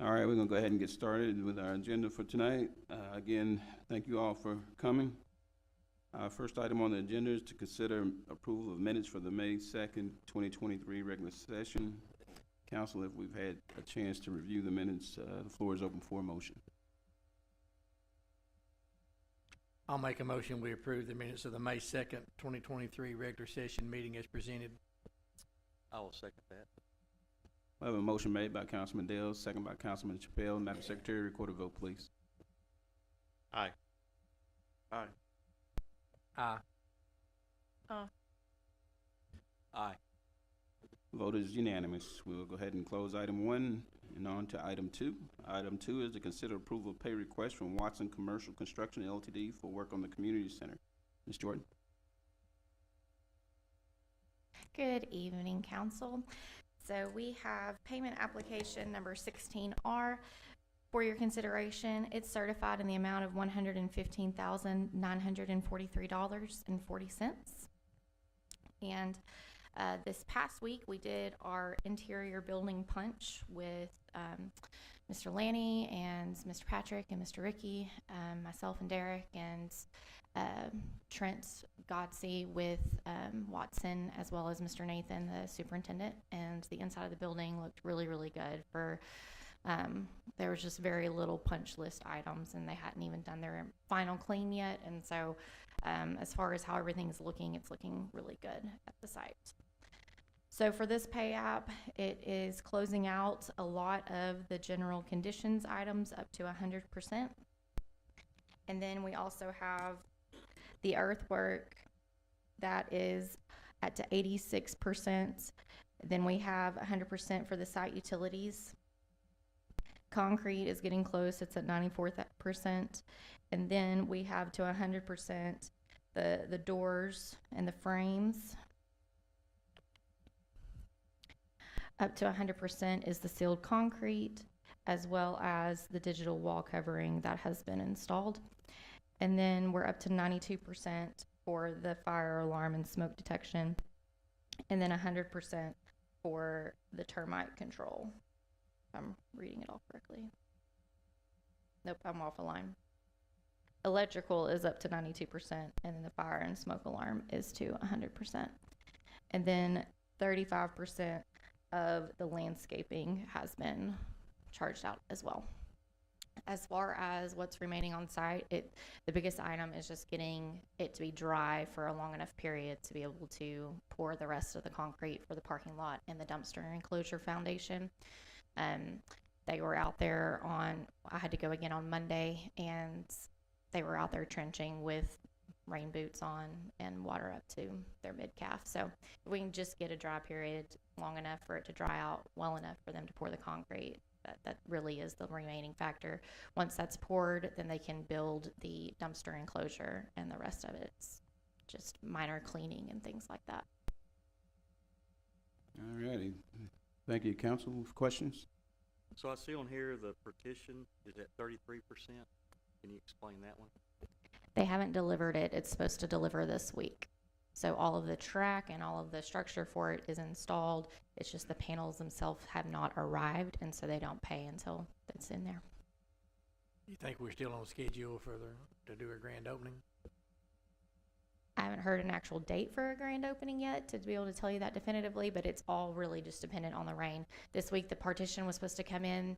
All right, we're gonna go ahead and get started with our agenda for tonight. Again, thank you all for coming. First item on the agenda is to consider approval of minutes for the May 2nd, 2023 regular session. Council, if we've had a chance to review the minutes, the floor is open for a motion. I'll make a motion we approve the minutes of the May 2nd, 2023 regular session meeting as presented. I will second that. We have a motion made by Councilman Dale, second by Councilman Chappelle. Madam Secretary, record a vote, please. Aye. Aye. Aye. Vote is unanimous. We'll go ahead and close item 1 and on to item 2. Item 2 is to consider approval of pay request from Watson Commercial Construction Ltd. for work on the community center. Ms. Jordan. Good evening, Council. So we have payment application number 16R for your consideration. It's certified in the amount of $115,943.40. And this past week, we did our interior building punch with Mr. Lanny and Mr. Patrick and Mr. Ricky, myself and Derek, and Trent Godsey with Watson, as well as Mr. Nathan, the superintendent. And the inside of the building looked really, really good. There was just very little punch list items, and they hadn't even done their final clean yet. And so as far as how everything's looking, it's looking really good at the site. So for this pay app, it is closing out a lot of the general conditions items up to 100%. And then we also have the earthwork that is at to 86%. Then we have 100% for the site utilities. Concrete is getting close, it's at 94%. And then we have to 100% the doors and the frames. Up to 100% is the sealed concrete, as well as the digital wall covering that has been installed. And then we're up to 92% for the fire alarm and smoke detection, and then 100% for the termite control. If I'm reading it all correctly. Nope, I'm off a line. Electrical is up to 92%, and then the fire and smoke alarm is to 100%. And then 35% of the landscaping has been charged out as well. As far as what's remaining on site, the biggest item is just getting it to be dry for a long enough period to be able to pour the rest of the concrete for the parking lot and the dumpster enclosure foundation. They were out there I had to go again on Monday, and they were out there trenching with rain boots on and water up to their mid-calf. So if we can just get a dry period long enough for it to dry out well enough for them to pour the concrete, that really is the remaining factor. Once that's poured, then they can build the dumpster enclosure, and the rest of it's just minor cleaning and things like that. All righty. Thank you, Council. Questions? So I see on here the partition is at 33%. Can you explain that one? They haven't delivered it. It's supposed to deliver this week. So all of the track and all of the structure for it is installed. It's just the panels themselves have not arrived, and so they don't pay until it's in there. You think we're still on schedule to do a grand opening? I haven't heard an actual date for a grand opening yet to be able to tell you that definitively, but it's all really just dependent on the rain. This week, the partition was supposed to come in.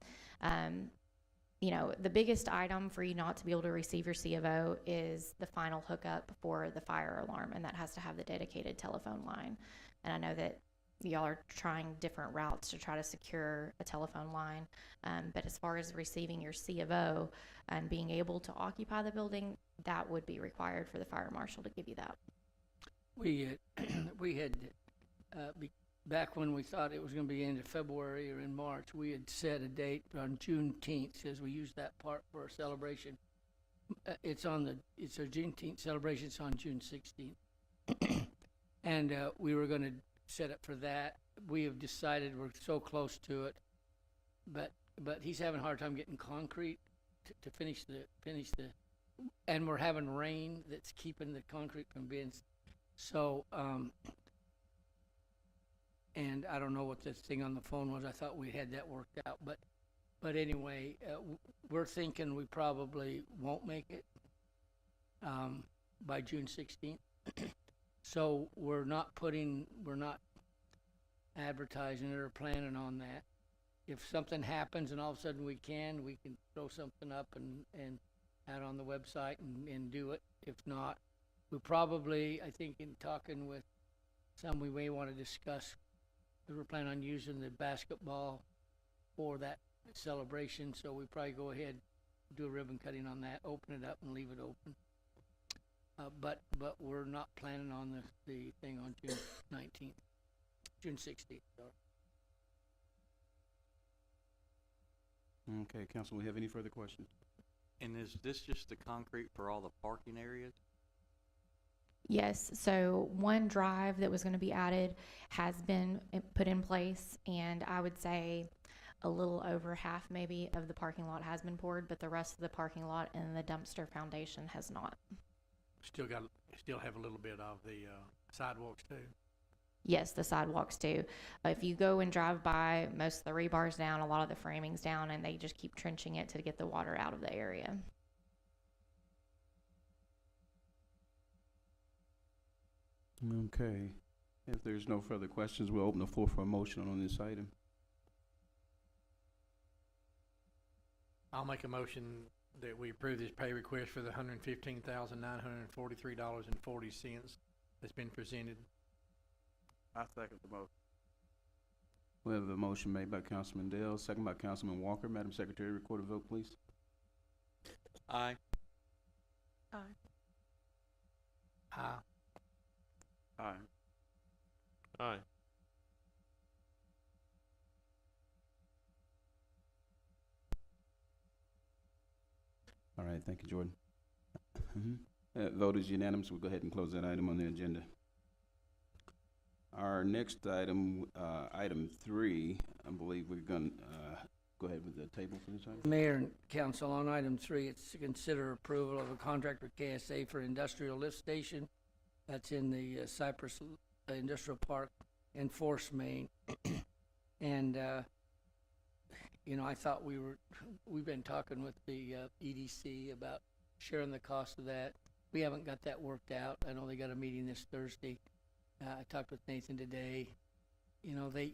You know, the biggest item for you not to be able to receive your C of O is the final hookup for the fire alarm, and that has to have the dedicated telephone line. And I know that y'all are trying different routes to try to secure a telephone line, but as far as receiving your C of O and being able to occupy the building, that would be required for the fire marshal to give you that. We had back when we thought it was going to be end of February or in March, we had set a date on Juneteenth, because we used that part for our celebration. It's our Juneteenth celebration. It's on June 16th. And we were going to set up for that. We have decided we're so close to it, but he's having a hard time getting concrete to finish the, and we're having rain that's keeping the concrete from being, so, and I don't know what this thing on the phone was. I thought we had that worked out, but But anyway, we're thinking we probably won't make it by June 16th. So we're not advertising it or planning on that. If something happens and all of a sudden we can throw something up and add on the website and do it. If not, we probably, I think in talking with some, we may want to discuss, we were planning on using the basketball for that celebration, so we probably go ahead, do a ribbon cutting on that, open it up and leave it open. But we're not planning on the thing on June 19th, June 16th, sorry. Okay, council, we have any further questions? And is this just the concrete for all the parking areas? Yes, so one drive that was going to be added has been put in place, and I would say a little over half maybe of the parking lot has been poured, but the rest of the parking lot and the dumpster foundation has not. Still have a little bit of the sidewalks too. Yes, the sidewalks too. If you go and drive by, most of the rebar's down, a lot of the framing's down, and they just keep trenching it to get the water out of the area. Okay, if there's no further questions, we'll open the floor for a motion on this item. I'll make a motion that we approve this pay request for the $115,943.40 that's been presented. I second the motion. We have a motion made by Councilman Dale, second by Councilman Walker. Madam Secretary, record a vote, please. Aye. Aye. Aye. Aye. All right, thank you, Jordan. Vote is unanimous. We'll go ahead and close that item on the agenda. Our next item, item 3, I believe we're going to go ahead with the table for this item. Mayor and council, on item 3, it's to consider approval of a contract with KSA for industrial lift station. That's in the Cypress Industrial Park in Forest, Maine. And, you know, I thought we've been talking with the EDC about sharing the cost of that. We haven't got that worked out. I know they got a meeting this Thursday. I talked with Nathan today. You know, they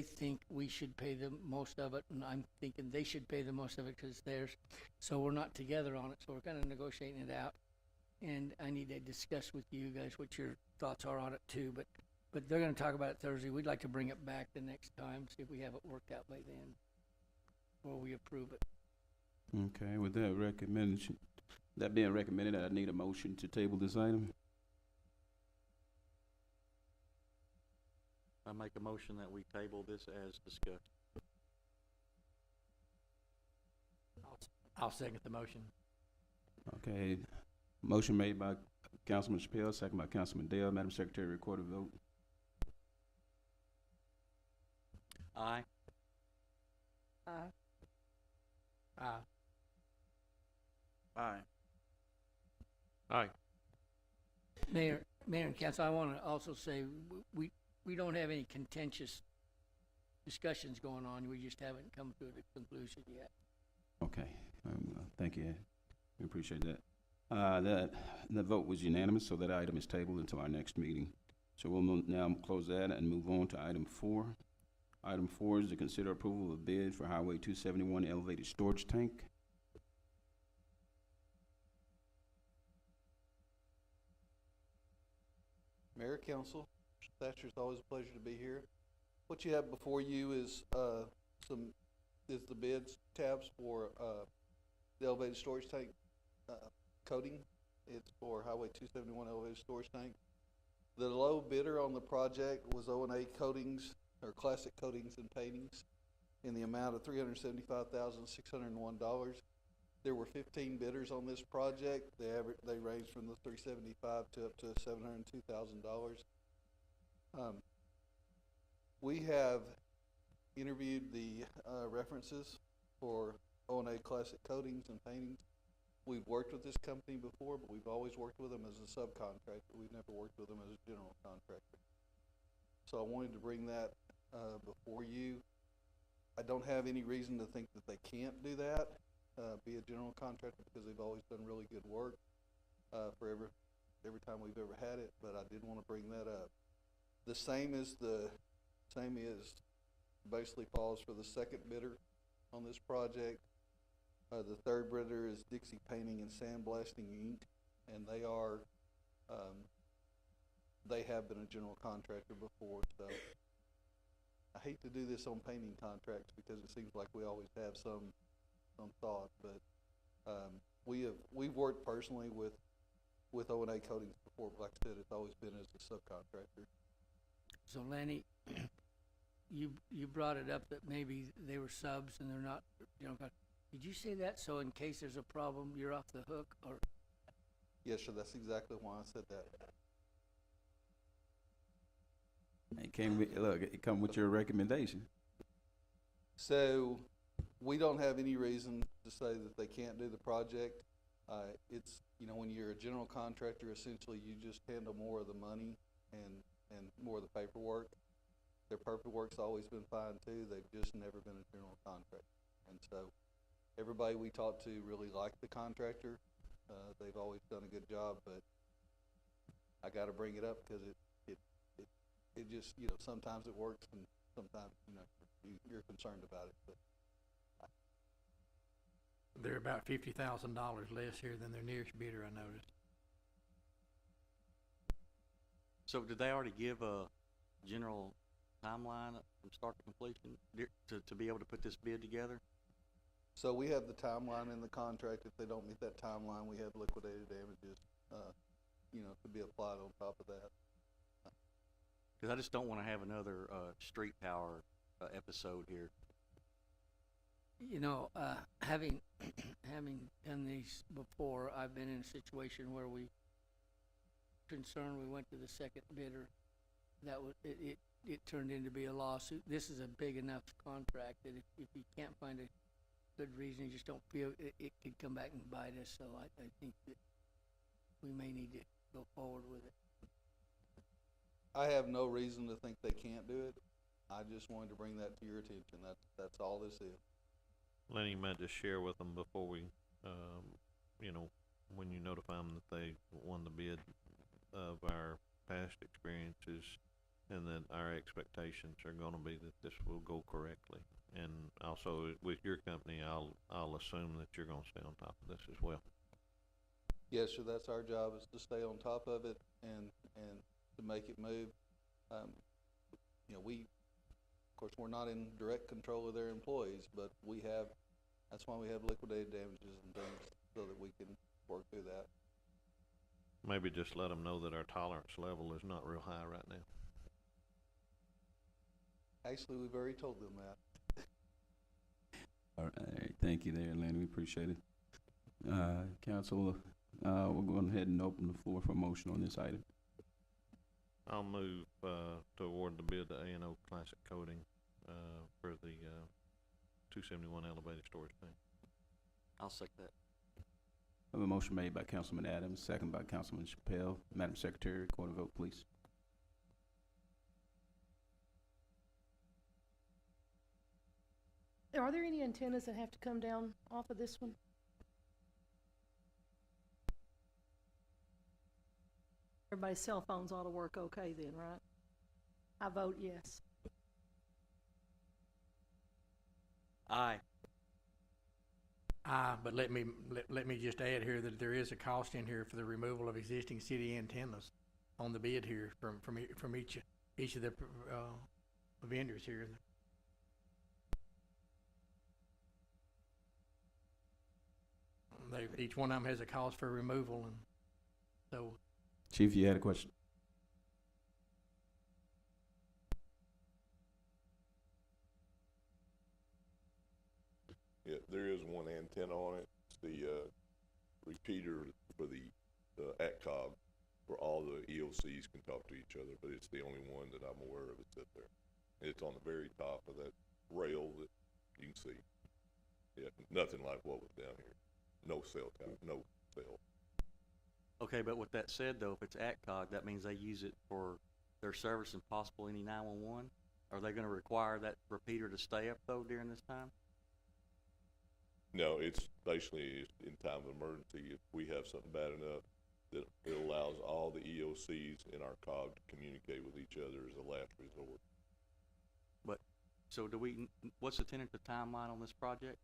think we should pay the most of it, and I'm thinking they should pay the most of it because it's theirs. So we're not together on it, so we're kind of negotiating it out. And I need to discuss with you guys what your thoughts are on it too. But they're going to talk about it Thursday. We'd like to bring it back the next time, see if we have it worked out by then, or we approve it. Okay, with that being recommended, I need a motion to table this item. I make a motion that we table this as discussed. I'll second the motion. Okay, motion made by Councilman Chappelle, second by Councilman Dale. Madam Secretary, record a vote. Aye. Aye. Aye. Aye. Mayor and council, I want to also say we don't have any contentious discussions going on. We just haven't come to a conclusion yet. Okay, thank you. We appreciate that. The vote was unanimous, so that item is tabled until our next meeting. So we'll now close that and move on to item 4. Item 4 is to consider approval of a bid for Highway 271 elevated storage tank. Mayor, Council, Thatcher, it's always a pleasure to be here. What you have before you is the bids tabs for the elevated storage tank coating. It's for Highway 271 elevated storage tank. The low bidder on the project was O&A Coatings, or Classic Coatings and Paintings, in the amount of $375,601. There were 15 bidders on this project. They ranged from the $375 to up to $702,000. We have interviewed the references for O&A Classic Coatings and Paintings. We've worked with this company before, but we've always worked with them as a subcontractor. We've never worked with them as a general contractor. So I wanted to bring that before you. I don't have any reason to think that they can't do that, be a general contractor, because they've always done really good work, for every time we've ever had it, but I did wanna bring that up. The same is basically falls for the second bidder on this project. The third bidder is Dixie Painting and Sandblasting Inc., and they are, they have been a general contractor before, so. I hate to do this on painting contracts because it seems like we always have some thought, but, we've worked personally with O&A Coatings before, but like I said, it's always been as a subcontractor. So Lenny, you brought it up that maybe they were subs and they're not, did you say that? So in case there's a problem, you're off the hook, or? Yes, sir, that's exactly why I said that. And can we, look, it come with your recommendation. So, we don't have any reason to say that they can't do the project. It's, when you're a general contractor, essentially you just handle more of the money and more of the paperwork. Their paperwork's always been fine too, they've just never been a general contractor. And so, everybody we talked to really liked the contractor. They've always done a good job, but I gotta bring it up because it just, sometimes it works and sometimes, you're concerned about it, but. They're about $50,000 less here than their nearest bidder, I noticed. So did they already give a general timeline from start to completion to be able to put this bid together? So we have the timeline in the contract. If they don't meet that timeline, we have liquidated damages, to be applied on top of that. Because I just don't want to have another street power episode here. Having done these before, I've been in a situation where we went to the second bidder. That was, it turned into be a lawsuit. This is a big enough contract that if you can't find a good reason, you just don't feel, it could come back and bite us. So I think that we may need to go forward with it. I have no reason to think they can't do it. I just wanted to bring that to your attention. That's all this is. Lenny, you might just share with them before we, when you notify them that they won the bid, of our past experiences, and that our expectations are gonna be that this will go correctly. And also with your company, I'll assume that you're gonna stay on top of this as well. Yes, sir, that's our job, is to stay on top of it and to make it move. Of course, we're not in direct control of their employees, but that's why we have liquidated damages and things, so that we can work through that. Maybe just let them know that our tolerance level is not real high right now. Actually, we've already told them that. All right, thank you there, Lenny, we appreciate it. Council, we'll go ahead and open the floor for a motion on this item. I'll move to award the bid to A&O Classic Coating for the 271 elevated storage tank. I'll second that. I have a motion made by Councilman Adams, second by Councilman Chappelle. Madam Secretary, record a vote, please. Are there any antennas that have to come down off of this one? Everybody's cell phones ought to work okay then, right? I vote yes. Aye. But let me just add here that there is a cost in here for the removal of existing city antennas on the bid here from each of the vendors here. Each one of them has a cost for removal, and so. Chief, you had a question? Yeah, there is one antenna on it. It's the repeater for the ATCOG, where all the EOCs can talk to each other, but it's the only one that I'm aware of that's up there. It's on the very top of that rail that you can see. Yeah, nothing like what was down here. No cell tower, no cell. Okay, but with that said though, if it's ATCOG, that means they use it for their service and possible any 911? Are they gonna require that repeater to stay up though during this time? No, it's basically in time of emergency, if we have something bad enough, that it allows all the EOCs in our cog to communicate with each other as a last resort. So what's the tentative timeline on this project?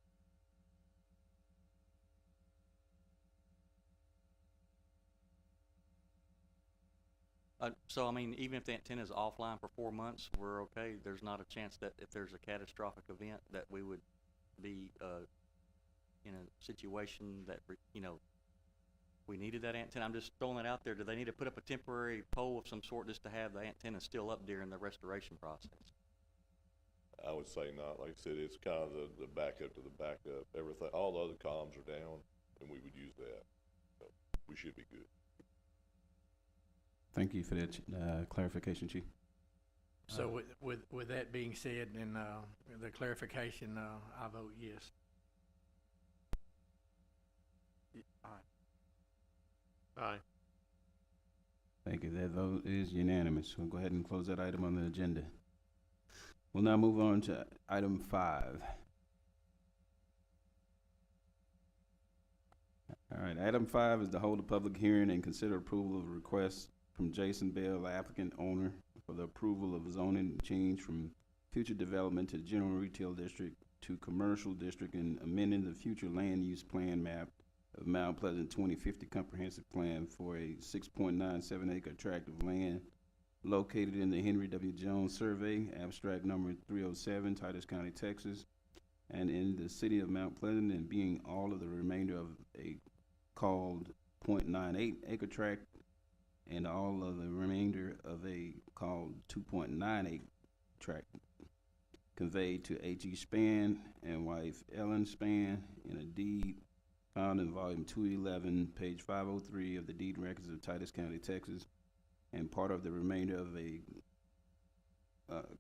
So I mean, even if the antenna is offline for 4 months, we're okay? There's not a chance that if there's a catastrophic event that we would be, in a situation that, we needed that antenna? I'm just throwing that out there. Do they need to put up a temporary pole of some sort just to have the antenna still up during the restoration process? I would say not. Like I said, it's kind of the backup to the backup. Everything, all the other comms are down, and we would use that. So we should be good. Thank you for that clarification, Chief. So with that being said, and the clarification, I vote yes. Aye. Aye. Thank you. That vote is unanimous. We'll go ahead and close that item on the agenda. We'll now move on to item 5. All right, item 5 is to hold a public hearing and consider approval of a request from Jason Bell, applicant owner, for the approval of zoning change from future development to general retail district to commercial district and amending the future land use plan map of Mount Pleasant 2050 comprehensive plan for a 6.97 acre tract of land located in the Henry W. Jones Survey, abstract number 307, Titus County, Texas, and in the city of Mount Pleasant, and being all of the remainder of a called .98 acre tract and all of the remainder of a called 2.98 tract conveyed to H.E. Spann and wife Ellen Spann in a deed found in volume 211, page 503 of the deed records of Titus County, Texas, and part of the remainder of a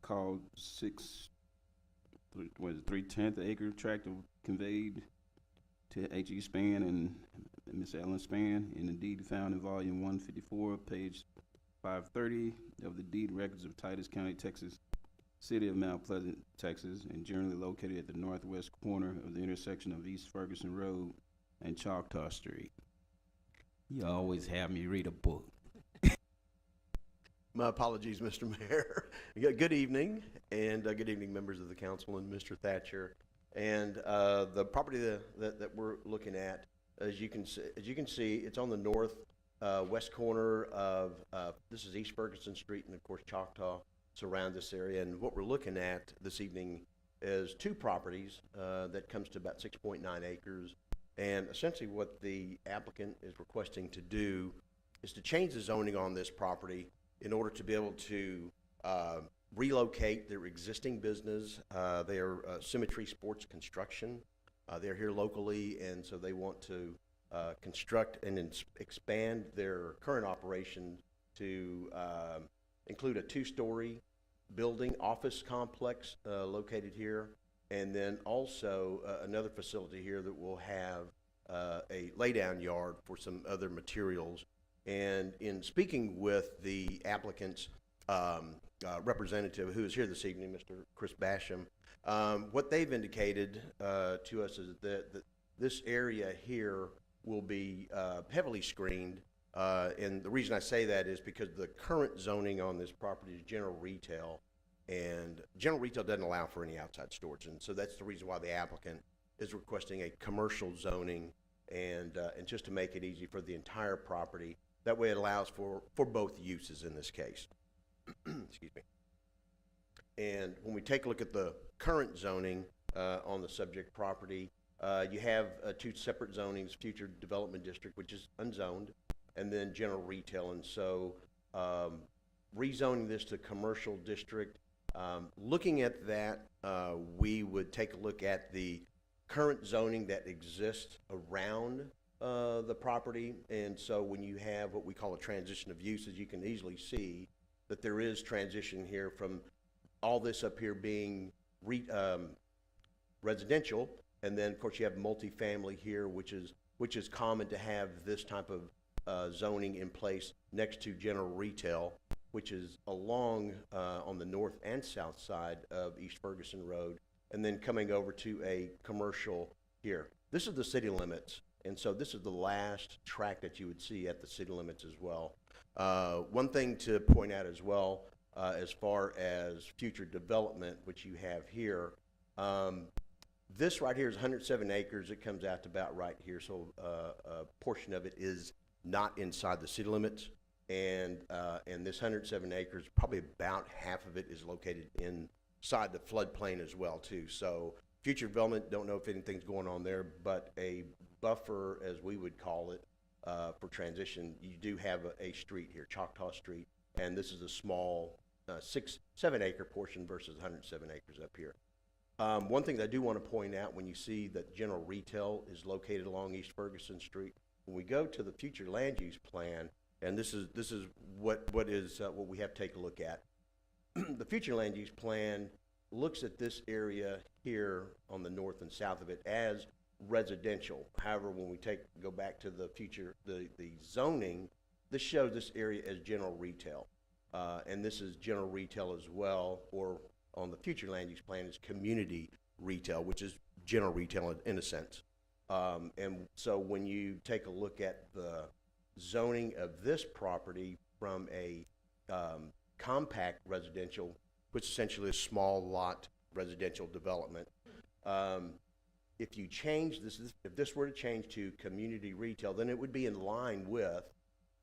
called 3/10 acre tract conveyed to H.E. Spann and Miss Ellen Spann in the deed found in volume 154, page 530 of the deed records of Titus County, Texas, city of Mount Pleasant, Texas, and generally located at the northwest corner of the intersection of East Ferguson Road and Choctaw Street. You always have me read a book. My apologies, Mr. Mayor. Good evening, and good evening, members of the council and Mr. Thatcher. And the property that we're looking at, as you can see, it's on the north west corner of this is East Ferguson Street, and of course Choctaw surround this area. And what we're looking at this evening is 2 properties that comes to about 6.9 acres. And essentially, what the applicant is requesting to do is to change the zoning on this property in order to be able to relocate their existing business. They are Symmetry Sports Construction. They're here locally, and so they want to construct and expand their current operation to include a 2-story building office complex located here, and then also another facility here that will have a laydown yard for some other materials. And in speaking with the applicant's representative, who is here this evening, Mr. Chris Basham, what they've indicated to us is that this area here will be heavily screened. And the reason I say that is because the current zoning on this property is general retail, and general retail doesn't allow for any outside storage. And so that's the reason why the applicant is requesting a commercial zoning, and just to make it easy for the entire property. That way it allows for both uses in this case. Excuse me. And when we take a look at the current zoning on the subject property, you have 2 separate zonings: future development district, which is unzoned, and then general retail. And so rezoning this to commercial district, looking at that, we would take a look at the current zoning that exists around the property. And so when you have what we call a transition of uses, you can easily see that there is transition here from all this up here being residential, and then of course you have multifamily here, which is common to have this type of zoning in place next to general retail. which is along on the north and south side of East Ferguson Road, and then coming over to a commercial here. This is the city limits, and so this is the last track that you would see at the city limits as well. One thing to point out as well, as far as future development, which you have here, this right here is 107 acres. It comes out to about right here, so a portion of it is not inside the city limits, and this 107 acres, probably about half of it is located inside the floodplain as well too. So future development, don't know if anything's going on there, but a buffer, as we would call it, for transition. You do have a street here, Choctaw Street, and this is a small 7 acre portion versus 107 acres up here. One thing that I do want to point out, when you see that general retail is located along East Ferguson Street, when we go to the future land use plan, and this is what we have to take a look at. The future land use plan looks at this area here on the north and south of it as residential. However, when we go back to the zoning, this shows this area as general retail, and this is general retail as well, or on the future land use plan is community retail, which is general retail in a sense. And so when you take a look at the zoning of this property from a compact residential, which is essentially a small lot residential development, if you change this, if this were to change to community retail, then it would be in line with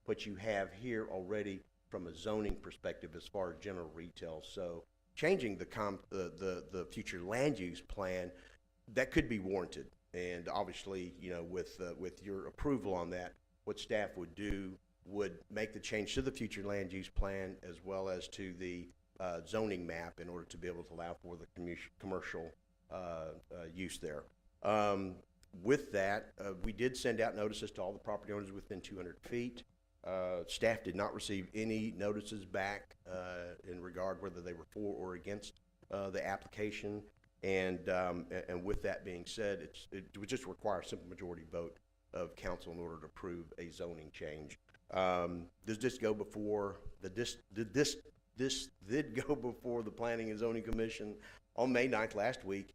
what you have here already from a zoning perspective as far as general retail. So changing the future land use plan, that could be warranted. And obviously, you know, with your approval on that, what staff would do would make the change to the future land use plan as well as to the zoning map in order to be able to allow for the commercial use there. With that, we did send out notices to all the property owners within 200 feet. Staff did not receive any notices back in regard whether they were for or against the application. And with that being said, it would just require a simple majority vote of council in order to approve a zoning change. This did go before this did go before the Planning and Zoning Commission on May 9th last week.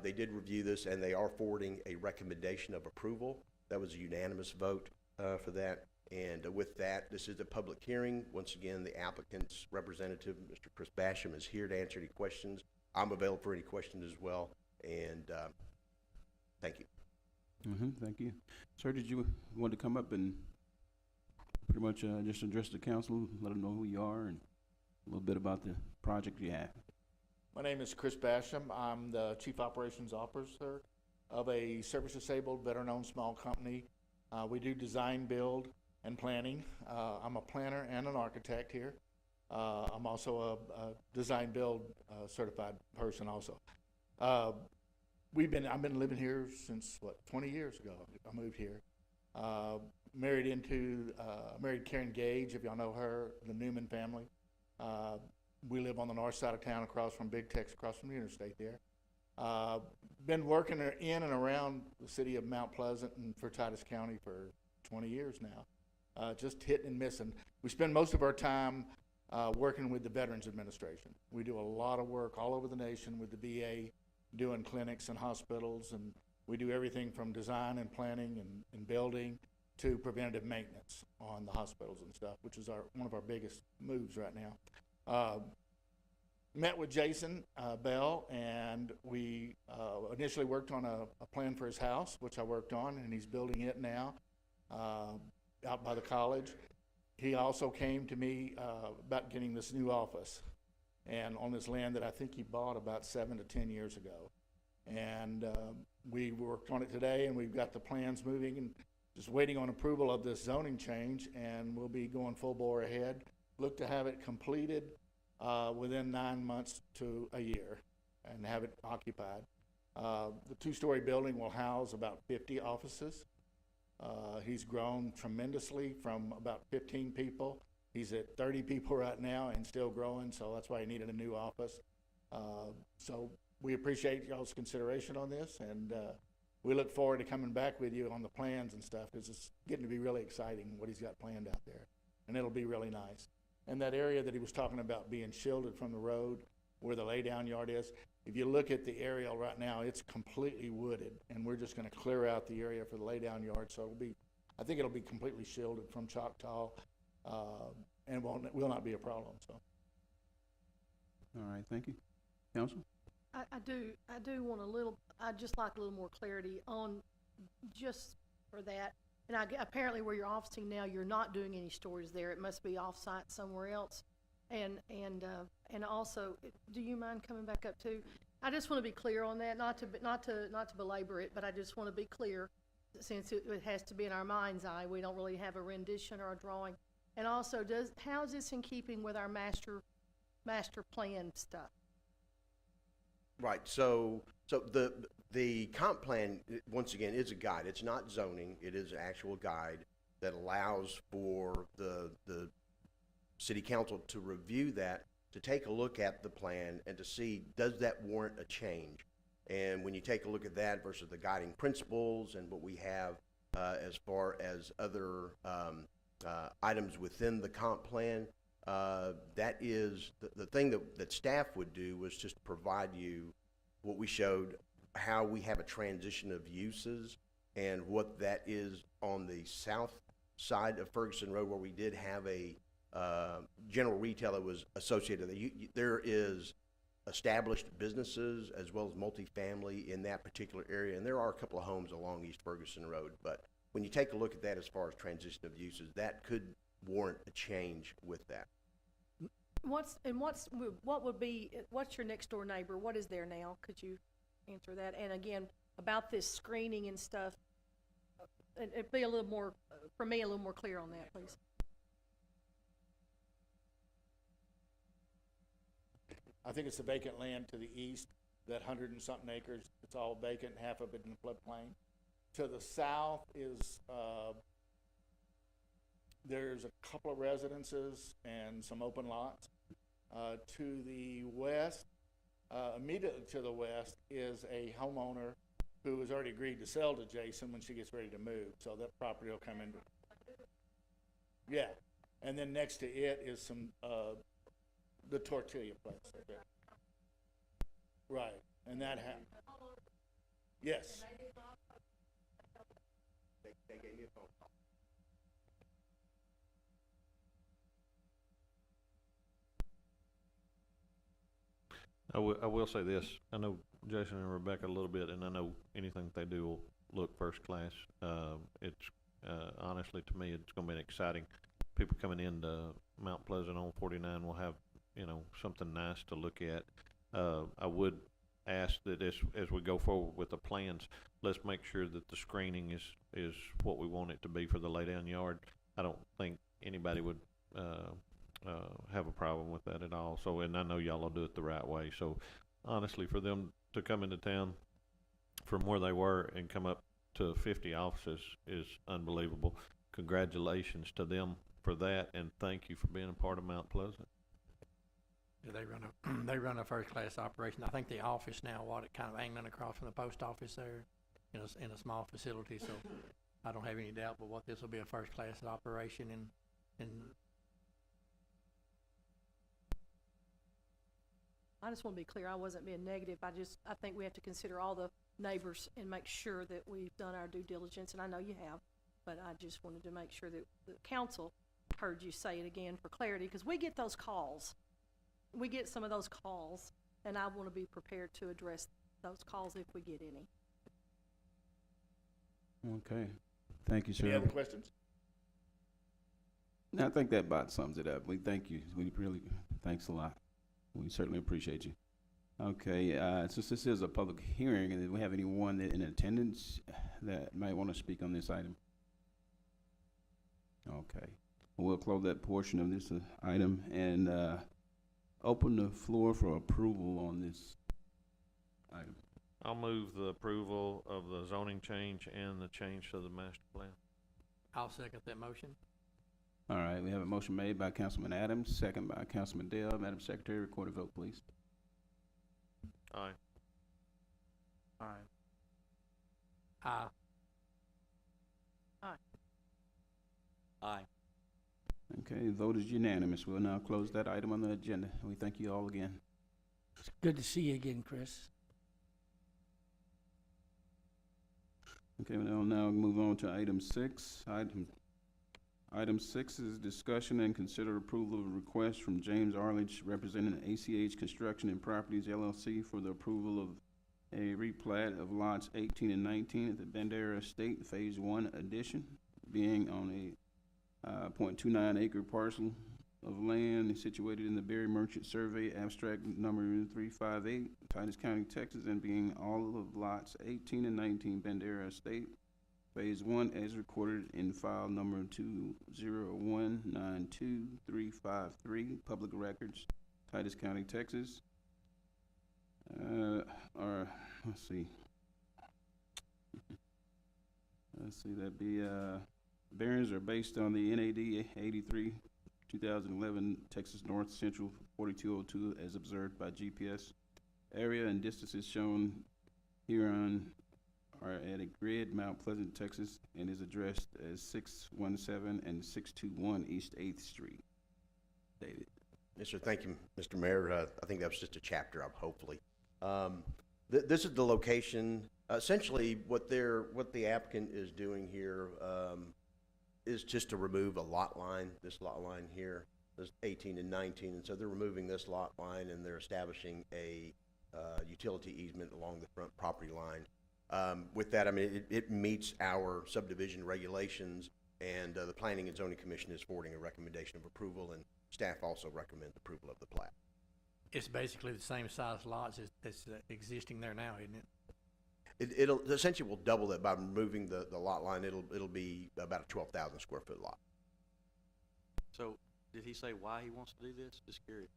They did review this, and they are forwarding a recommendation of approval. That was a unanimous vote for that. And with that, this is a public hearing. Once again, the applicant's representative, Mr. Chris Basham, is here to answer any questions. I'm available for any questions as well. And thank you. Thank you. Sir, did you want to come up and pretty much just address the council, let them know who you are and a little bit about the project you have? My name is Chris Basham. I'm the Chief Operations Officer of a service-disabled, veteran-owned small company. We do design, build, and planning. I'm a planner and an architect here. I'm also a design build certified person also. I've been living here since 20 years ago. I moved here. Married Karen Gage, if y'all know her, the Newman family. We live on the north side of town, across from Big Tex, across from the interstate there. Been working in and around the city of Mount Pleasant and Titus County for 20 years now. Just hitting and missing. We spend most of our time working with the Veterans Administration. We do a lot of work all over the nation with the VA, doing clinics and hospitals, and we do everything from design and planning and building to preventative maintenance on the hospitals and stuff, which is one of our biggest moves right now. Met with Jason Bell, and we initially worked on a plan for his house, which I worked on, and he's building it now out by the college. He also came to me about getting this new office, and on this land that I think he bought about 7 to 10 years ago. And we worked on it today, and we've got the plans moving and just waiting on approval of this zoning change, and we'll be going full bore ahead. Look to have it completed within 9 months to a year and have it occupied. The two-story building will house about 50 offices. He's grown tremendously from about 15 people. He's at 30 people right now and still growing, so that's why he needed a new office. So we appreciate y'all's consideration on this, and we look forward to coming back with you on the plans and stuff, because it's getting to be really exciting what he's got planned out there, and it'll be really nice. And that area that he was talking about being shielded from the road, where the laydown yard is, if you look at the aerial right now, it's completely wooded, and we're just gonna clear out the area for the laydown yard, so I think it'll be completely shielded from Choctaw, and will not be a problem, so. All right, thank you. Counsel? I do want I'd just like a little more clarity on just for that. And apparently where you're offsetting now, you're not doing any storage there. It must be off-site somewhere else. And also, do you mind coming back up too? I just want to be clear on that, not to belabor it, but I just want to be clear, since it has to be in our mind's eye. We don't really have a rendition or a drawing. And also, how is this in keeping with our master plan stuff? Right, so the comp plan, once again, is a guide. It's not zoning, it is an actual guide that allows for the city council to review that, to take a look at the plan and to see, does that warrant a change? And when you take a look at that versus the guiding principles and what we have as far as other items within the comp plan, that is the thing that staff would do was just provide you what we showed, how we have a transition of uses and what that is on the south side of Ferguson Road, where we did have a general retail that was associated. There is established businesses as well as multifamily in that particular area, and there are a couple of homes along East Ferguson Road. But when you take a look at that as far as transition of uses, that could warrant a change with that. What's your next door neighbor? What is there now? Could you answer that? And again, about this screening and stuff, it'd be a little more, for me, a little more clear on that, please. I think it's the vacant land to the east, that 100 and something acres, it's all vacant, half of it in the floodplain. To the south is, there's a couple of residences and some open lots. To the west, immediately to the west is a homeowner who has already agreed to sell to Jason when she gets ready to move, so that property will come into. Yeah, and then next to it is some, the tortilla place right there. Right, and that happened. Yes. They gave me a phone call. I will say this, I know Jason and Rebecca a little bit, and I know anything they do will look first class. It's, honestly, to me, it's gonna be an exciting, people coming into Mount Pleasant on 49 will have, something nice to look at. I would ask that as we go forward with the plans, let's make sure that the screening is what we want it to be for the laydown yard. I don't think anybody would have a problem with that at all. So, and I know y'all will do it the right way. So, honestly, for them to come into town from where they were and come up to 50 offices is unbelievable. Congratulations to them for that, and thank you for being a part of Mount Pleasant. Yeah, they run a first class operation. I think the office now, kind of angling across from the post office there, in a small facility. So I don't have any doubt but what this will be a first class operation. And I just want to be clear, I wasn't being negative. I think we have to consider all the neighbors and make sure that we've done our due diligence, and I know you have, but I just wanted to make sure that the council heard you say it again for clarity, because we get those calls. We get some of those calls, and I want to be prepared to address those calls if we get any. Okay, thank you, sir. Any other questions? I think that about sums it up. We thank you. We really, thanks a lot. We certainly appreciate you. Okay, since this is a public hearing, and do we have anyone in attendance that might want to speak on this item? Okay, we'll close that portion of this item and open the floor for approval on this item. I'll move the approval of the zoning change and the change to the master plan. I'll second that motion. All right, we have a motion made by Councilman Adams, second by Councilman Dale. Madam Secretary, record a vote, please. Aye. Aye. Aye. Aye. Okay, the vote is unanimous. We'll now close that item on the agenda. We thank you all again. It's good to see you again, Chris. Okay, we'll now move on to item 6. Item 6 is discussion and consider approval of a request from James Arledge representing ACH Construction and Properties LLC for the approval of a replat of lots 18 and 19 at the Bandera Estate Phase 1 addition, being on a .29 acre parcel of land situated in the Berry Merchant Survey abstract number 358, Titus County, Texas, and being all of lots 18 and 19 Bandera Estate Phase 1 as recorded in file number 20192-353, Public Records, Titus County, Texas. Let's see, that'd be, variants are based on the NAD 83, 2011 Texas North Central 4202 as observed by GPS. Area and distances shown hereon are at a grid, Mount Pleasant, Texas, and is addressed as 617 and 621 East 8th Street. Dated. Yes, sir. Thank you, Mr. Mayor. I think that was just a chapter up, hopefully. This is the location. Essentially, what the applicant is doing here is just to remove a lot line, this lot line here, this 18 and 19. And so they're removing this lot line and they're establishing a utility easement along the front property line. With that, I mean, it meets our subdivision regulations, and the Planning and Zoning Commission is forwarding a recommendation of approval, and staff also recommends approval of the plat. It's basically the same size lots that's existing there now, isn't it? It'll essentially will double that by removing the lot line. It'll be about a 12,000 square foot lot. So, did he say why he wants to do this? Just curious.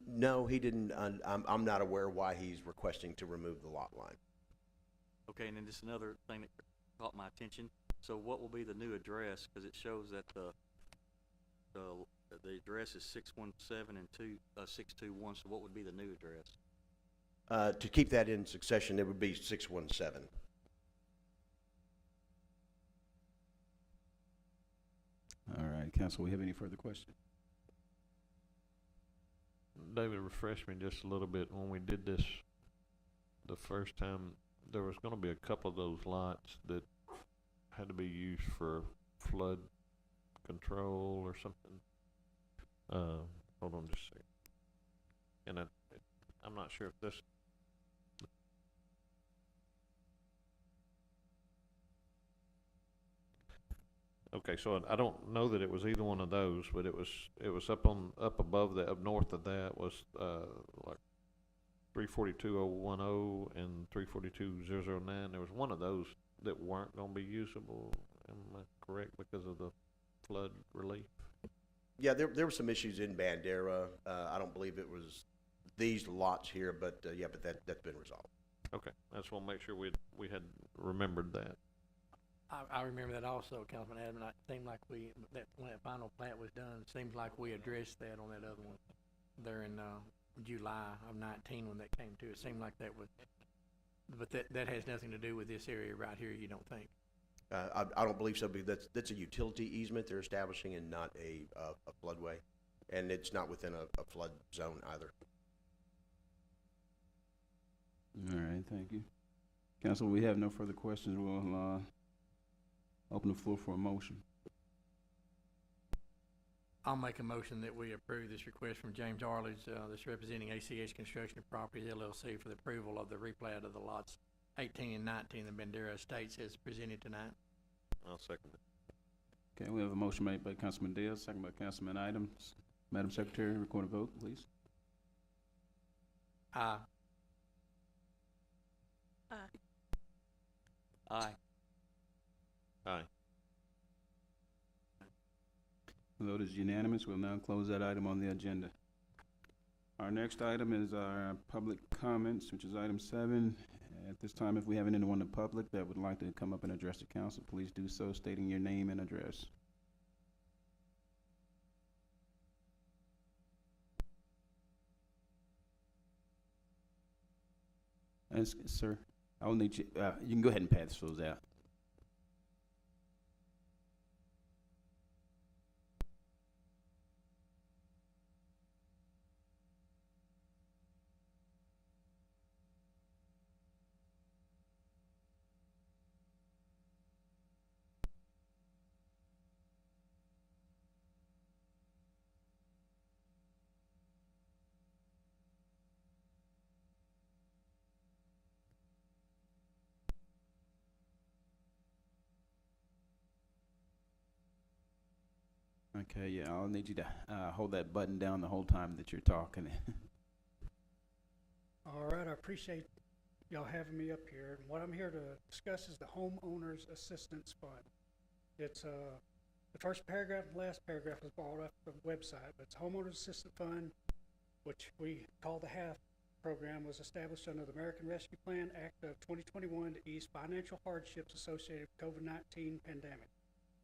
No, he didn't. I'm not aware why he's requesting to remove the lot line. Okay, and then just another thing that caught my attention. So what will be the new address? Because it shows that the address is 617 and 621. So what would be the new address? To keep that in succession, it would be 617. All right, council, we have any further questions? David, refresh me just a little bit. When we did this the first time, there was gonna be a couple of those lots that had to be used for flood control or something. Hold on just a second. And I'm not sure if this. Okay, so I don't know that it was either one of those, but it was up above that, up north of that was like 342.010 and 342.009. There was one of those that weren't going to be usable. Am I correct, because of the flood relief? Yeah, there were some issues in Bandera. I don't believe it was these lots here, but yeah, but that's been resolved. Okay, I just want to make sure we had remembered that. I remember that also, Councilman Adams. It seemed like when that final plat was done, it seems like we addressed that on that other one there in July of 19 when that came to. It seemed like that was, but that has nothing to do with this area right here, you don't think? I don't believe so, because that's a utility easement they're establishing and not a floodway, and it's not within a flood zone either. All right, thank you. Council, we have no further questions. We'll open the floor for a motion. I'll make a motion that we approve this request from James Arledge, that's representing ACH Construction and Properties LLC for the approval of the replat of the lots 18 and 19 in the Bandera Estates as presented tonight. I'll second it. Okay, we have a motion made by Councilman Diaz, second by Councilman Adams. Madam Secretary, record a vote, please. Aye. Aye. Aye. The vote is unanimous. We'll now close that item on the agenda. Our next item is our public comments, which is item 7. At this time, if we have anyone in the public that would like to come up and address the council, please do so, stating your name and address. Sir, I will need you, you can go ahead and pass those out. Okay, yeah, I'll need you to, hold that button down the whole time that you're talking. All right, I appreciate y'all having me up here. What I'm here to discuss is the Homeowners Assistance Fund. It's, the first paragraph and last paragraph was borrowed off the website, but it's Homeowners Assistance Fund, which we call the HAF program, was established under the American Rescue Plan Act of 2021 to ease financial hardships associated with COVID-19 pandemic.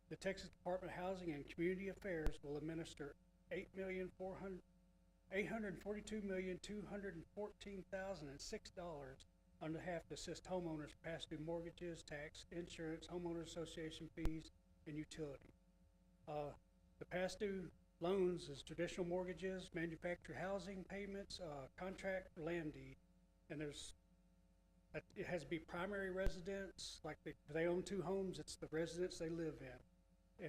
The Texas Department of Housing and Community Affairs will administer $8,442,214,006 on behalf to assist homeowners past due mortgages, tax, insurance, homeowner association fees, and utility. The past due loans is traditional mortgages, manufactured housing payments, contract for land deed, and it has to be primary residence, like if they own two homes, it's the residence they live in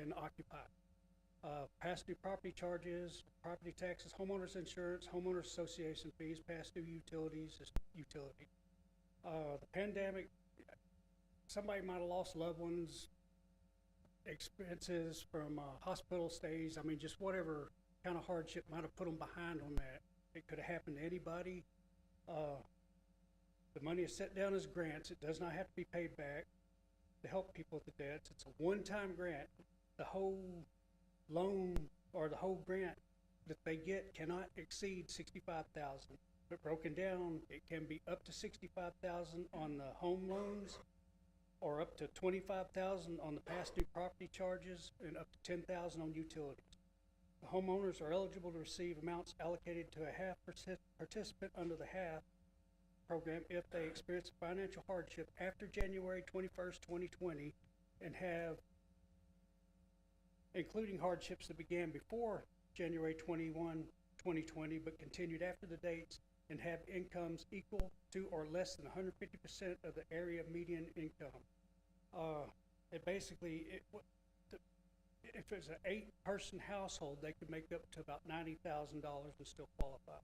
and occupy. Past due property charges, property taxes, homeowners insurance, homeowners association fees, past due utilities, is utility. The pandemic, somebody might have lost loved ones, expenses from hospital stays, I mean, just whatever kind of hardship might have put them behind on that. It could have happened to anybody. The money is set down as grants. It does not have to be paid back to help people with the debts. It's a one-time grant. The whole loan or the whole grant that they get cannot exceed $65,000. But broken down, it can be up to $65,000 on the home loans, or up to $25,000 on the past due property charges, and up to $10,000 on utilities. The homeowners are eligible to receive amounts allocated to a HAF participant under the HAF program if they experience financial hardship after January 21st, 2020, and have, including hardships that began before January 21, 2020, but continued after the dates, and have incomes equal to or less than 150% of the area median income. It basically, if it's an 8-person household, they could make up to about $90,000 and still qualify.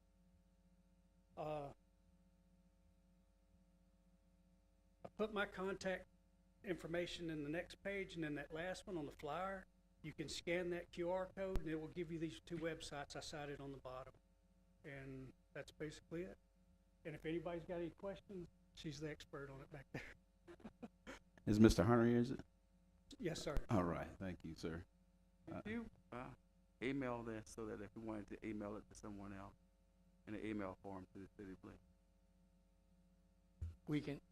I put my contact information in the next page, and then that last one on the flyer, you can scan that QR code, and it will give you these two websites I cited on the bottom. And that's basically it. And if anybody's got any questions, she's the expert on it back there. Is Mr. Hunter here, is it? Yes, sir. All right, thank you, sir. If you email this so that if we wanted to email it to someone else in an email form to the city, please.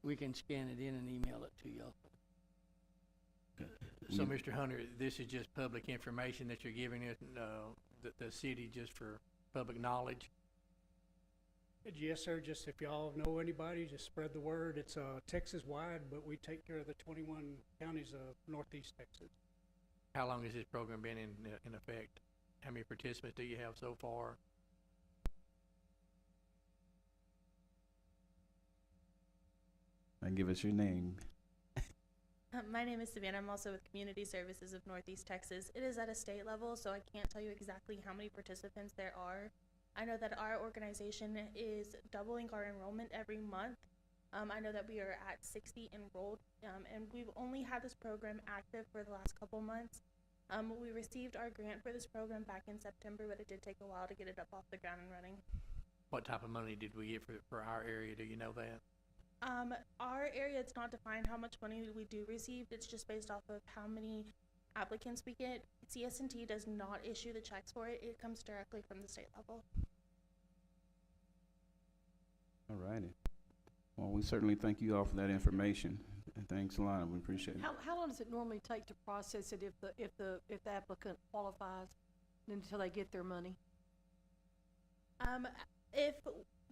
We can scan it in and email it to y'all. So, Mr. Hunter, this is just public information that you're giving it, the city, just for public knowledge? Yes, sir. Just if y'all know anybody, just spread the word. It's Texas-wide, but we take care of the 21 counties of Northeast Texas. How long has this program been in effect? How many participants do you have so far? And give us your name. My name is Savannah. I'm also with Community Services of Northeast Texas. It is at a state level, so I can't tell you exactly how many participants there are. I know that our organization is doubling our enrollment every month. I know that we are at 60 enrolled, and we've only had this program active for the last couple months. We received our grant for this program back in September, but it did take a while to get it up off the ground and running. What type of money did we get for our area? Do you know that? Our area, it's not defined how much money we do receive. It's just based off of how many applicants we get. CS&T does not issue the checks for it. It comes directly from the state level. All righty. Well, we certainly thank you all for that information. And thanks a lot. We appreciate it. How long does it normally take to process it if the applicant qualifies until they get their money? If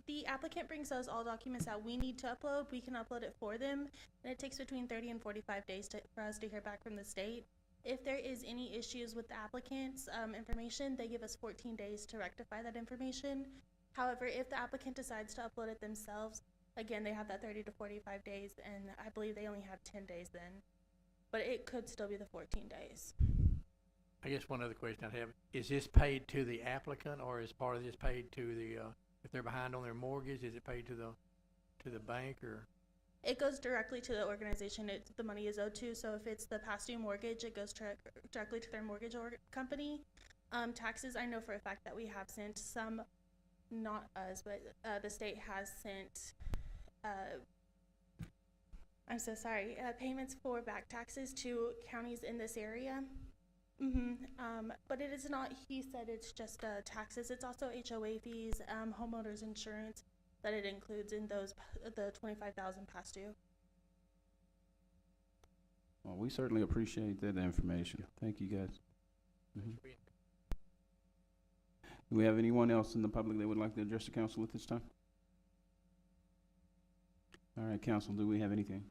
the applicant brings us all documents that we need to upload, we can upload it for them, and it takes between 30 and 45 days for us to hear back from the state. If there is any issues with the applicant's information, they give us 14 days to rectify that information. However, if the applicant decides to upload it themselves, again, they have that 30 to 45 days, and I believe they only have 10 days then. But it could still be the 14 days. I guess one other question I have, is this paid to the applicant, or is part of this paid to the, if they're behind on their mortgage, is it paid to the bank, or? It goes directly to the organization the money is owed to. So if it's the past due mortgage, it goes directly to their mortgage company. Taxes, I know for a fact that we have sent some, not us, but the state has sent, I'm so sorry, payments for back taxes to counties in this area. But it is not, he said it's just taxes. It's also HOA fees, homeowners insurance that it includes in those, the 25,000 past due. Well, we certainly appreciate that information. Thank you, guys. Do we have anyone else in the public that would like to address the council at this time? All right, council, do we have anything?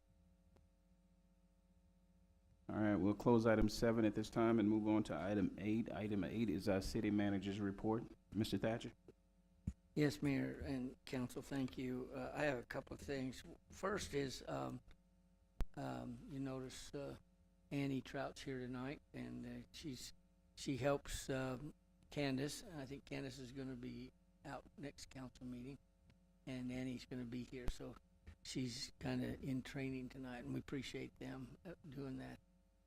All right, we'll close item 7 at this time and move on to item 8. Item 8 is our city manager's report. Mr. Thatcher? Yes, Mayor and Council, thank you. I have a couple of things. First is, you notice Annie Trout's here tonight, and she helps Candace. I think Candace is going to be out next council meeting, and Annie's going to be here, so she's kind of in training tonight, and we appreciate them doing that.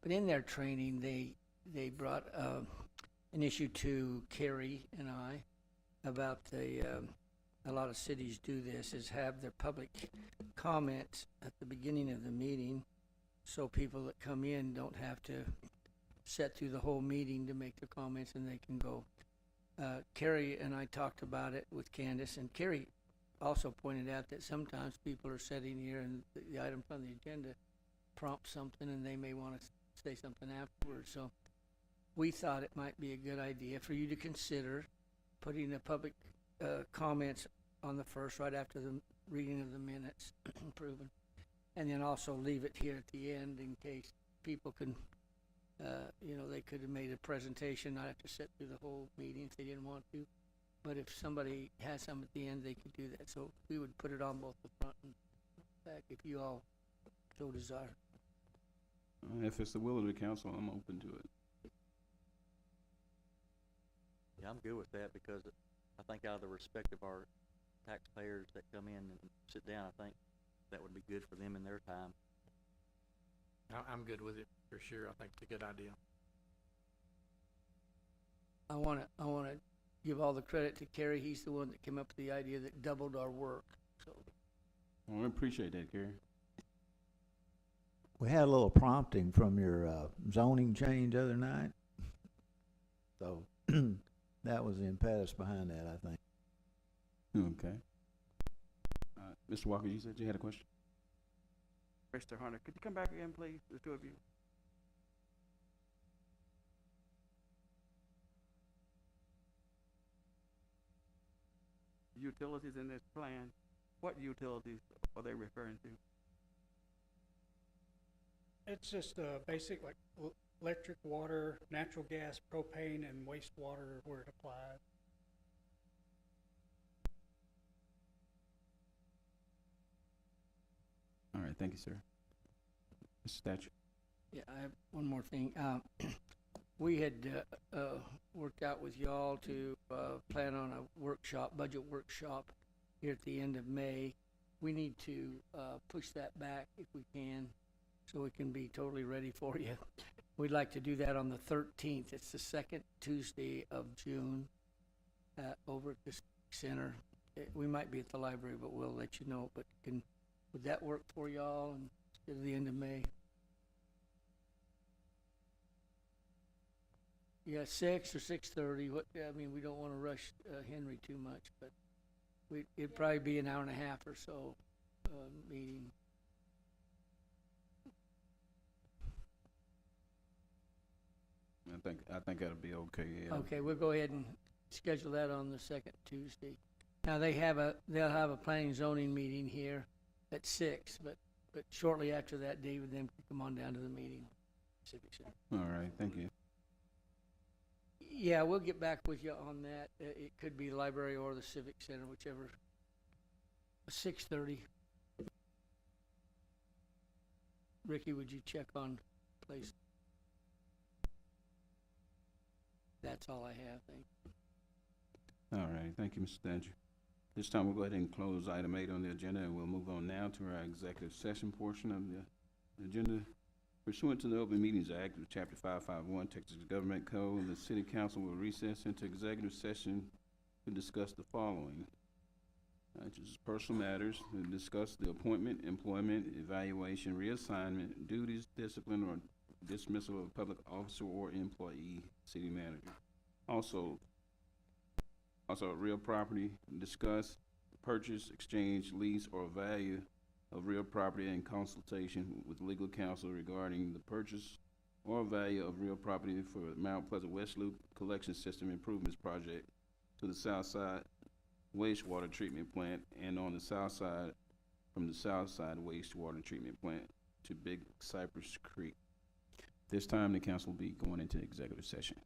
But in their training, they brought an issue to Carrie and I about a lot of cities do this, is have their public comments at the beginning of the meeting, so people that come in don't have to sit through the whole meeting to make their comments, and they can go. Carrie and I talked about it with Candace, and Carrie also pointed out that sometimes people are sitting here and the items on the agenda prompt something, and they may want to say something afterwards. So we thought it might be a good idea for you to consider putting the public comments on the first, right after the reading of the minutes, proven, and then also leave it here at the end in case people can, they could have made a presentation, not have to sit through the whole meeting if they didn't want to. But if somebody has some at the end, they could do that. So we would put it on both the front and back if you all so desire. If it's the will of the council, I'm open to it. Yeah, I'm good with that because I think out of the respect of our taxpayers that come in and sit down, I think that would be good for them in their time. I'm good with it for sure. I think it's a good idea. I wanna give all the credit to Kerry. He's the one that came up with the idea that doubled our work. So Well, I appreciate that, Gary. We had a little prompting from your zoning change the other night. So that was the impetus behind that, I think. Okay. Mr. Walker, you said you had a question? Mr. Hunter, could you come back again, please, the two of you? Utilities in this plan, what utilities are they referring to? It's just basic like electric, water, natural gas, propane, and wastewater where it applies. All right, thank you, sir. Mr. Thatcher? yeah, I have one more thing. We had worked out with y'all to plan on a workshop, budget workshop here at the end of May. We need to push that back if we can, so we can be totally ready for you. We'd like to do that on the 13th. It's the second Tuesday of June over at the center. We might be at the library, but we'll let you know. But would that work for y'all instead of the end of May? Yeah, 6 or 6:30. We don't want to rush Henry too much, but it'd probably be an hour and a half or so meeting. I think that'll be okay, yeah. Okay, we'll go ahead and schedule that on the second Tuesday. Now they'll have a planning zoning meeting here at 6, but shortly after that, David then can come on down to the meeting. Civic Center. All right, thank you. Yeah, we'll get back with you on that. It could be the library or the Civic Center, whichever. 6:30. Ricky, would you check on place? That's all I have, thank you. All right, thank you, Mr. Thatcher. This time we'll go ahead and close item 8 on the agenda, and we'll move on now to our executive session portion of the agenda. Pursuant to the Open Meetings Act of Chapter 551, Texas Government Code, the City Council will recess into executive session to discuss the following. Just personal matters, to discuss the appointment, employment, evaluation, reassignment, duties, discipline, or dismissal of a public officer or employee, city manager. Also real property, discuss purchase, exchange, lease, or value of real property in consultation with legal counsel regarding the purchase or value of real property for Mount Pleasant West Loop Collection System Improvements Project to the South Side Wastewater Treatment Plant, and on the south side, from the South Side Wastewater Treatment Plant to Big Cypress Creek. This time, the council will be going into executive session.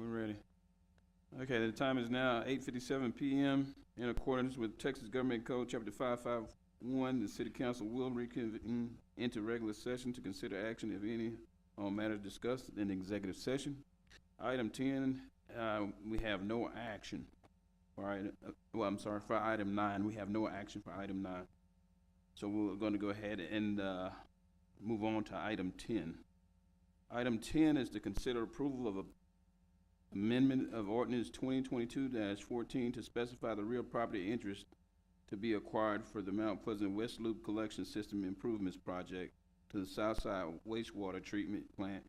we're ready. Okay, the time is now 8:57 p.m. In accordance with Texas Government Code, Chapter 551, the City Council will reconvene into regular session to consider action, if any, on matters discussed in executive session. Item 10, we have no action. For item 9, we have no action for item 9. So we're going to go ahead and move on to item 10. Item 10 is to consider approval of a amendment of ordinance 2022-14 to specify the real property interest to be acquired for the Mount Pleasant West Loop Collection System Improvements Project to the Southside Wastewater Treatment Plant,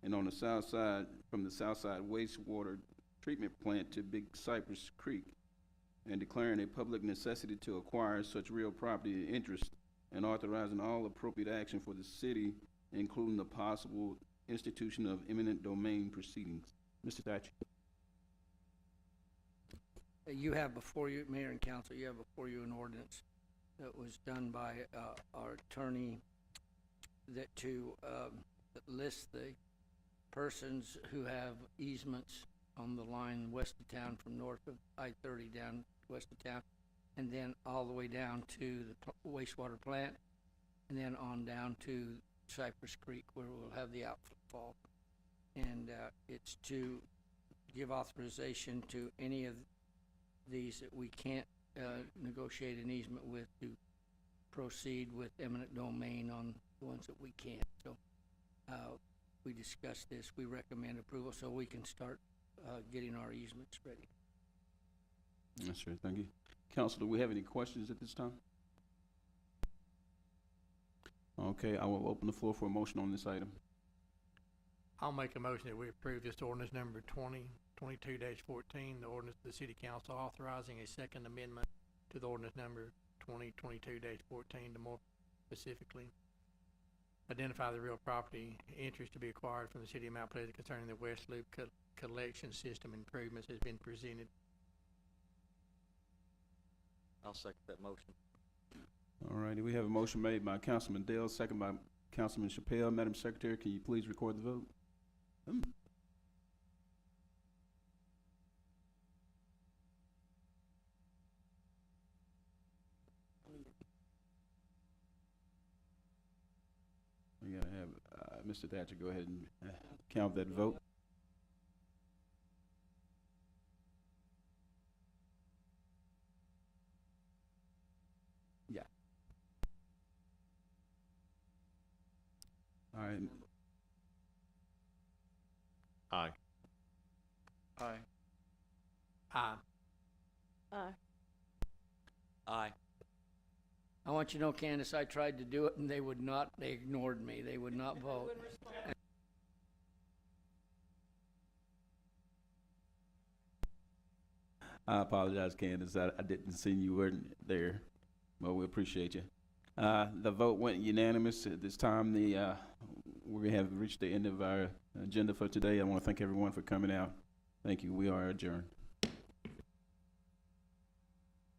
and on the south side, from the Southside Wastewater Treatment Plant to Big Cypress Creek, and declaring a public necessity to acquire such real property interest, and authorizing all appropriate action for the city, including the possible institution of eminent domain proceedings. Mr. Thatcher. You have before you, Mayor and Council, you have before you an ordinance that was done by our attorney that to list the persons who have easements on the line west of town, from north of I-30 down west of town, and then all the way down to the wastewater plant, and then on down to Cypress Creek, where we'll have the outfall. And it's to give authorization to any of these that we can't negotiate an easement with to proceed with eminent domain on the ones that we can't. So we discussed this. We recommend approval so we can start getting our easements ready. Yes, sir. Thank you. Council, do we have any questions at this time? Okay, I will open the floor for a motion on this item. I'll make a motion that we approve this ordinance number 2022-14, the ordinance of the City Council authorizing a second amendment to the ordinance number 2022-14 to more specifically identify the real property interest to be acquired from the City of Mount Pleasant concerning the West Loop collection system improvements has been presented. I'll second that motion. All righty, we have a motion made by Councilman Dale, second by Councilman Chappelle. Madam Secretary, can you please record the vote? We gotta have Mr. Thatcher go ahead and count that vote. Yeah. All right. Aye. Aye. Aye. Aye. Aye. I want you to know, Candace, I tried to do it and they would not, they ignored me. They would not vote. I apologize, Candace. I didn't see you weren't there, but we appreciate you. The vote went unanimous. At this time, we have reached the end of our agenda for today. I want to thank everyone for coming out. Thank you. We are adjourned.